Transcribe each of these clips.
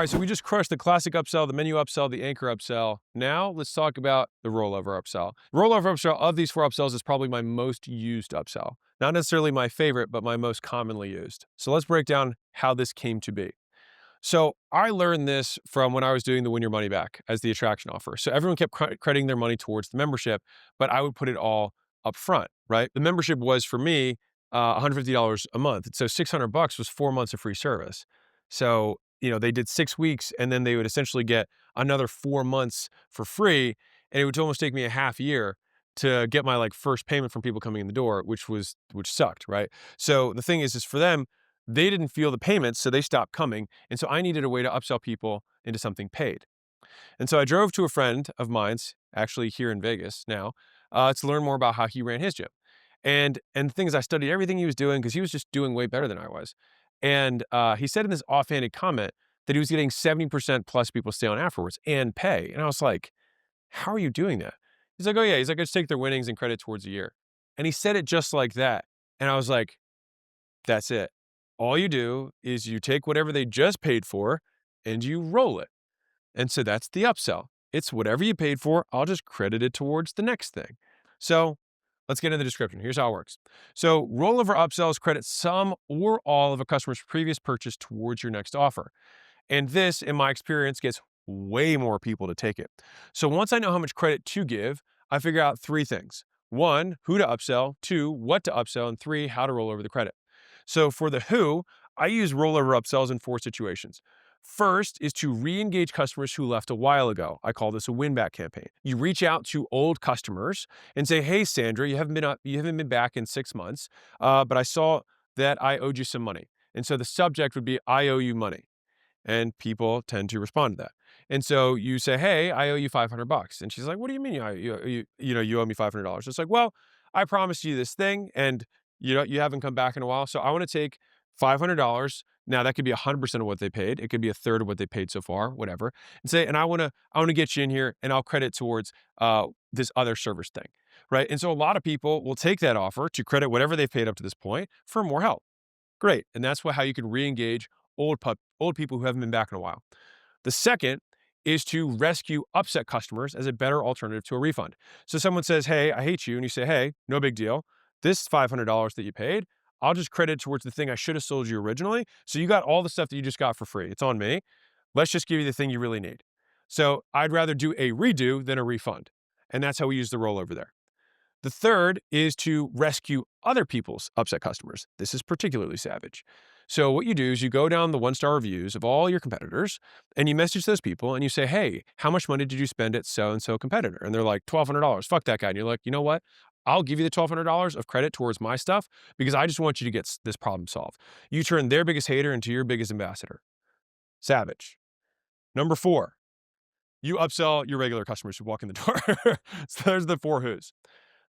All right, so we just crushed the classic upsell, the menu upsell, the anchor upsell. Now let's talk about the rollover upsell. Rollover upsell of these four upsells is probably my most used upsell. Not necessarily my favorite, but my most commonly used. So let's break down how this came to be. So I learned this from when I was doing the win your money back as the attraction offer. So everyone kept crediting their money towards the membership, but I would put it all up front, right? The membership was for me $150 a month. So $600 was 4 months of free service. So, they did 6 weeks and then they would essentially get another 4 months for free. And it would almost take me a half year to get my first payment from people coming in the door, which sucked, right? So the thing is for them, they didn't feel the payments, so they stopped coming. And so I needed a way to upsell people into something paid. And so I drove to a friend of mine's, actually here in Vegas now, to learn more about how he ran his gym. And the thing is, I studied everything he was doing because he was just doing way better than I was. And he said in this offhanded comment that he was getting 70% plus people stay on afterwards and pay. And I was like, how are you doing that? He's like, oh yeah. He's like, I just take their winnings and credit towards a year. And he said it just like that. And I was like, that's it. All you do is you take whatever they just paid for and you roll it. And so that's the upsell. It's whatever you paid for, I'll just credit it towards the next thing. So let's get into the description. Here's how it works. So rollover upsells credit some or all of a customer's previous purchase towards your next offer. And this, in my experience, gets way more people to take it. So once I know how much credit to give, I figure out three things. One, who to upsell. Two, what to upsell. And three, how to roll over the credit. So for the who, I use rollover upsells in four situations. First is to re-engage customers who left a while ago. I call this a win-back campaign. You reach out to old customers and say, "Hey, Sandra, you haven't been back in 6 months, but I saw that I owed you some money." And so the subject would be, "I owe you money." And people tend to respond to that. And so you say, "Hey, I owe you $500." And she's like, "What do you mean you owe me $500?" It's like, "Well, I promised you this thing and you haven't come back in a while. So I want to take $500. Now that could be 100% of what they paid. It could be a third of what they paid so far, whatever. And I want to get you in here and I'll credit towards this other service thing." Right. And so a lot of people will take that offer to credit whatever they've paid up to this point for more help. Great. And that's how you can re-engage old people who haven't been back in a while. The second is to rescue upset customers as a better alternative to a refund. So someone says, "Hey, I hate you." And you say, "Hey, no big deal. This $500 that you paid, I'll just credit towards the thing I should have sold you originally. So you got all the stuff that you just got for free. It's on me. Let's just give you the thing you really need." So I'd rather do a redo than a refund. And that's how we use the rollover there. The third is to rescue other people's upset customers. This is particularly savage. So what you do is you go down the one-star reviews of all your competitors and you message those people and you say, "Hey, how much money did you spend at so-and-so competitor?" And they're like, $1,200. Fuck that guy. And you're like, "You know what? I'll give you the $1,200 of credit towards my stuff because I just want you to get this problem solved." You turn their biggest hater into your biggest ambassador. Savage. Number four, you upsell your regular customers who walk in the door. So there's the four who's.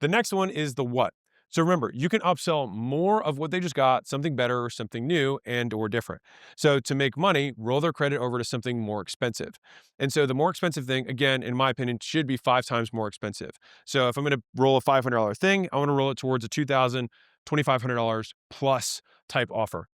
The next one is the what. So remember, you can upsell more of what they just got, something better or something new and or different. So to make money, roll their credit over to something more expensive. And so the more expensive thing, again, in my opinion, should be 5 times more expensive. So if I'm going to roll a $500 thing, I want to roll it towards a $2,000, $2,500 plus type offer.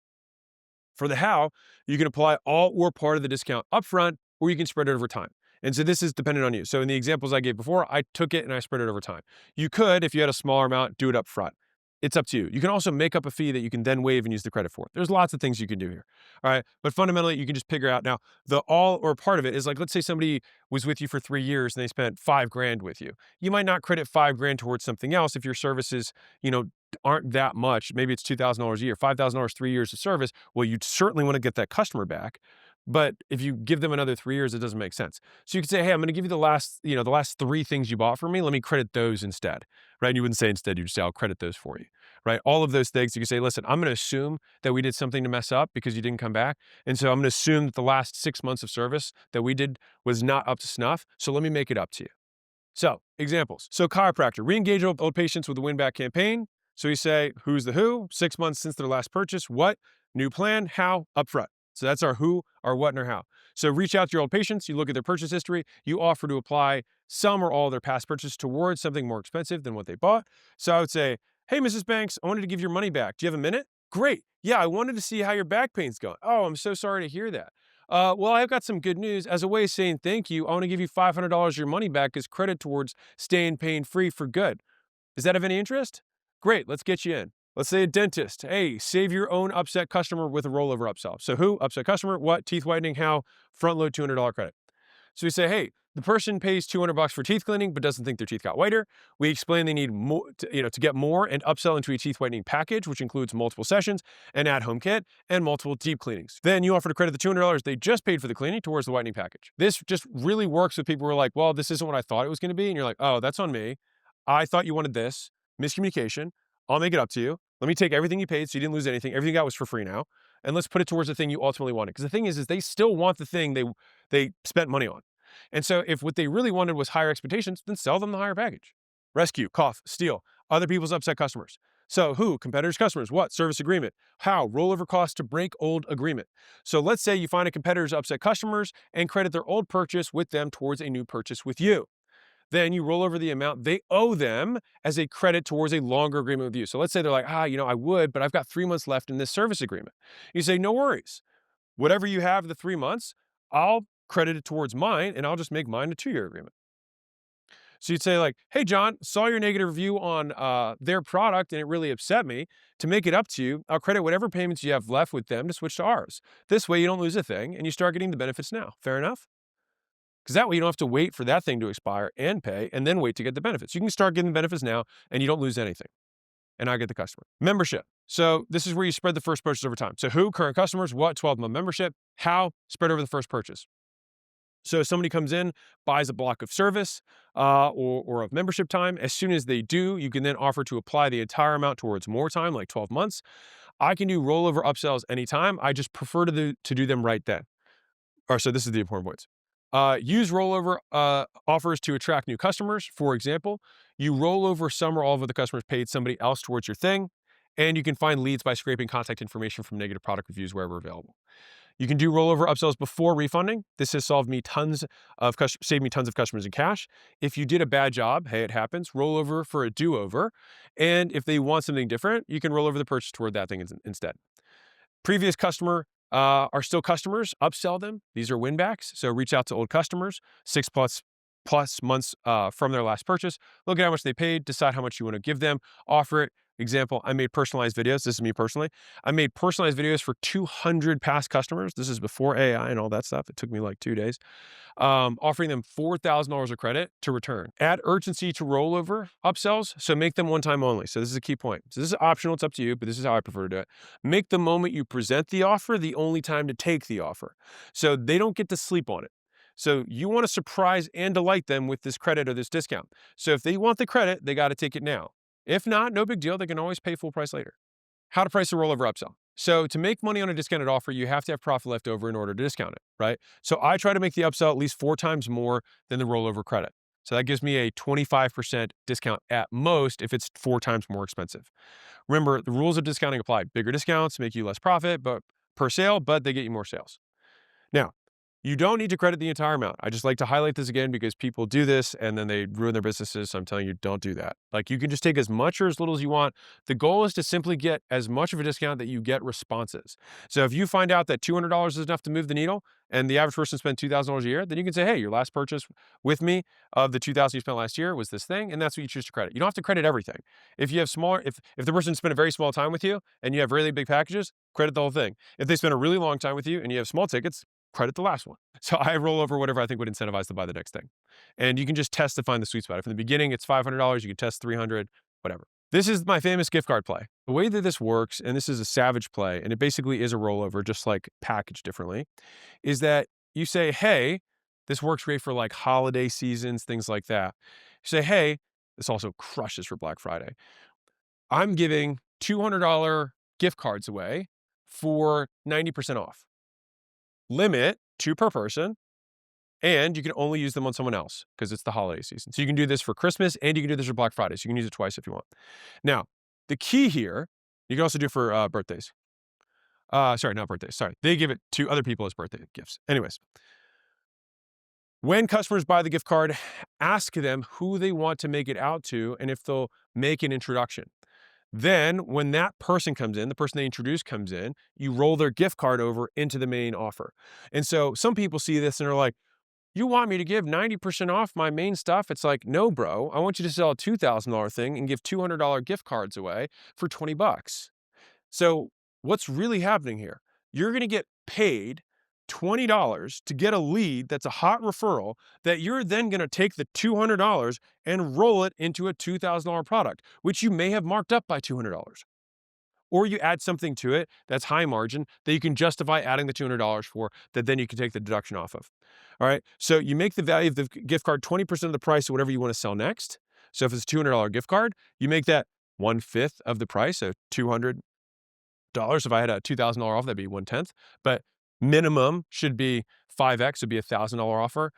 For the how, you can apply all or part of the discount upfront, or you can spread it over time. And so this is dependent on you. So in the examples I gave before, I took it and I spread it over time. You could, if you had a smaller amount, do it up front. It's up to you. You can also make up a fee that you can then waive and use the credit for. There's lots of things you can do here. All right. But fundamentally, you can just figure out now the all or part of it is like, let's say somebody was with you for 3 years and they spent $5,000 with you. You might not credit $5,000 towards something else if your services, aren't that much. Maybe it's $2,000 a year, $5,000, 3 years of service. Well, you'd certainly want to get that customer back. But if you give them another 3 years, it doesn't make sense. So you could say, "Hey, I'm going to give you the last three things you bought from me. Let me credit those instead." Right? And you wouldn't say instead, you just say, "I'll credit those for you." Right? All of those things, you can say, "Listen, I'm going to assume that we did something to mess up because you didn't come back. And so I'm going to assume that the last 6 months of service that we did was not up to snuff. So let me make it up to you." So examples. So chiropractor, re-engage old patients with a win-back campaign. So you say, who's the who? 6 months since their last purchase. What? New plan. How? Upfront. So that's our who, our what, and our how. So reach out to your old patients. You look at their purchase history. You offer to apply some or all of their past purchase towards something more expensive than what they bought. So I would say, "Hey, Mrs. Banks, I wanted to give your money back. Do you have a minute?" "Great. Yeah, I wanted to see how your back pain's going." "Oh, I'm so sorry to hear that. Well, I've got some good news. As a way of saying thank you, I want to give you $500 of your money back as credit towards staying pain free for good. Is that of any interest? Great, let's get you in. Let's say a dentist. Hey, save your own upset customer with a rollover upsell. So who? Upset customer. What? Teeth whitening. How? Front load $200 credit. So we say, hey, the person pays $200 for teeth cleaning, but doesn't think their teeth got whiter. We explain they need more, to get more and upsell into a teeth whitening package, which includes multiple sessions, an at-home kit, and multiple deep cleanings. Then you offer to credit the $200 they just paid for the cleaning towards the whitening package. This just really works with people who are like, well, this isn't what I thought it was going to be. And you're like, oh, that's on me. I thought you wanted this. Miscommunication. I'll make it up to you. Let me take everything you paid so you didn't lose anything. Everything you got was for free now. And let's put it towards the thing you ultimately wanted. Because the thing is they still want the thing they spent money on. And so if what they really wanted was higher expectations, then sell them the higher package. Rescue, cough, steal, other people's upset customers. So who? Competitors' customers. What? Service agreement. How? Rollover costs to break old agreement. So let's say you find a competitor's upset customers and credit their old purchase with them towards a new purchase with you. Then you roll over the amount they owe them as a credit towards a longer agreement with you. So let's say they're like, I would, but I've got 3 months left in this service agreement. You say, no worries. Whatever you have the 3 months, I'll credit it towards mine and I'll just make mine a 2-year agreement. So you'd say like, hey, John, saw your negative review on their product and it really upset me. To make it up to you, I'll credit whatever payments you have left with them to switch to ours. This way you don't lose a thing and you start getting the benefits now. Fair enough? Because that way you don't have to wait for that thing to expire and pay and then wait to get the benefits. You can start getting the benefits now and you don't lose anything. And I get the customer. Membership. So this is where you spread the first purchase over time. So who? Current customers. What? 12-month membership. How? Spread over the first purchase. So if somebody comes in, buys a block of service or of membership time, as soon as they do, you can then offer to apply the entire amount towards more time, like 12 months. I can do rollover upsells anytime. I just prefer to do them right then. So this is the important points. Use rollover offers to attract new customers. For example, you roll over some or all of the customers paid somebody else towards your thing, and you can find leads by scraping contact information from negative product reviews wherever available. You can do rollover upsells before refunding. This has saved me tons of customers in cash. If you did a bad job, hey, it happens. Roll over for a do-over, and if they want something different, you can roll over the purchase toward that thing instead. Previous customer are still customers, upsell them. These are win backs. So reach out to old customers, 6 plus months from their last purchase. Look at how much they paid, decide how much you want to give them, offer it. Example, I made personalized videos. This is me personally. I made personalized videos for 200 past customers. This is before AI and all that stuff. It took me like 2 days. Offering them $4,000 of credit to return. Add urgency to rollover upsells, so make them one time only. So this is a key point. So this is optional, it's up to you, but this is how I prefer to do it. Make the moment you present the offer the only time to take the offer. So they don't get to sleep on it. So you want to surprise and delight them with this credit or this discount. So if they want the credit, they got to take it now. If not, no big deal. They can always pay full price later. How to price a rollover upsell. So to make money on a discounted offer, you have to have profit left over in order to discount it, right? So I try to make the upsell at least 4 times more than the rollover credit. So that gives me a 25% discount at most if it's 4 times more expensive. Remember, the rules of discounting apply. Bigger discounts make you less profit per sale, but they get you more sales. Now, you don't need to credit the entire amount. I just like to highlight this again because people do this and then they ruin their businesses. So I'm telling you, don't do that. Like you can just take as much or as little as you want. The goal is to simply get as much of a discount that you get responses. So if you find out that $200 is enough to move the needle and the average person spent $2,000 a year, then you can say, hey, your last purchase with me of the $2,000 you spent last year was this thing. And that's what you choose to credit. You don't have to credit everything. If you have if the person spent a very small time with you and you have really big packages, credit the whole thing. If they spent a really long time with you and you have small tickets, credit the last one. So I roll over whatever I think would incentivize to buy the next thing. And you can just test to find the sweet spot. If in the beginning it's $500, you can test $300, whatever. This is my famous gift card play. The way that this works, and this is a savage play, and it basically is a rollover, just like packaged differently, is that you say, hey, this works great for like holiday seasons, things like that. You say, hey, this also crushes for Black Friday. I'm giving $200 gift cards away for 90% off. Limit 2 per person, and you can only use them on someone else because it's the holiday season. So you can do this for Christmas and you can do this for Black Friday. So you can use it twice if you want. Now, the key here, you can also do for birthdays. Sorry, not birthdays. Sorry. They give it to other people as birthday gifts. Anyways, when customers buy the gift card, ask them who they want to make it out to and if they'll make an introduction. Then when that person comes in, the person they introduced comes in, you roll their gift card over into the main offer. And so some people see this and are like, you want me to give 90% off my main stuff? It's like, no, bro, I want you to sell a $2,000 thing and give $200 gift cards away for 20 bucks. So what's really happening here? You're going to get paid $20 to get a lead that's a hot referral that you're then going to take the $200 and roll it into a $2,000 product, which you may have marked up by $200. Or you add something to it that's high margin that you can justify adding the $200 for, that then you can take the deduction off of. All right. So you make the value of the gift card 20% of the price of whatever you want to sell next. So if it's a $200 gift card, you make that 1/5 of the price, so $200. If I had a $2,000 off, that'd be 1/10. But minimum should be 5x, would be a $1,000 offer.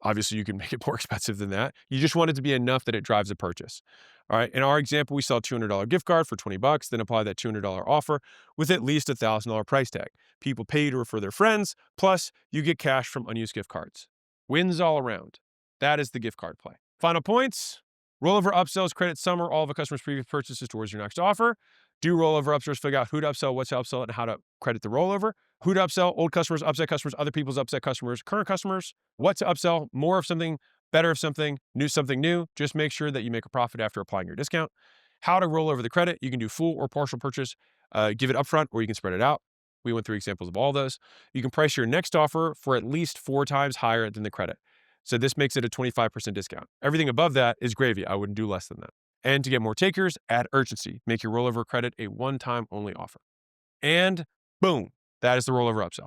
Obviously, you can make it more expensive than that. You just want it to be enough that it drives a purchase. All right. In our example, we sell a $200 gift card for 20 bucks, then apply that $200 offer with at least a $1,000 price tag. People pay you to refer their friends, plus you get cash from unused gift cards. Wins all around. That is the gift card play. Final points. Rollover upsells credit some or all of a customer's previous purchases towards your next offer. Do rollover upsells figure out who to upsell, what to upsell, and how to credit the rollover. Who to upsell, old customers, upset customers, other people's upset customers, current customers. What to upsell, more of something, better of something new. Just make sure that you make a profit after applying your discount. How to roll over the credit. You can do full or partial purchase, give it upfront, or you can spread it out. We went through examples of all those. You can price your next offer for at least 4 times higher than the credit. So this makes it a 25% discount. Everything above that is gravy. I wouldn't do less than that. And to get more takers, add urgency. Make your rollover credit a one-time only offer. And boom, that is the rollover upsell.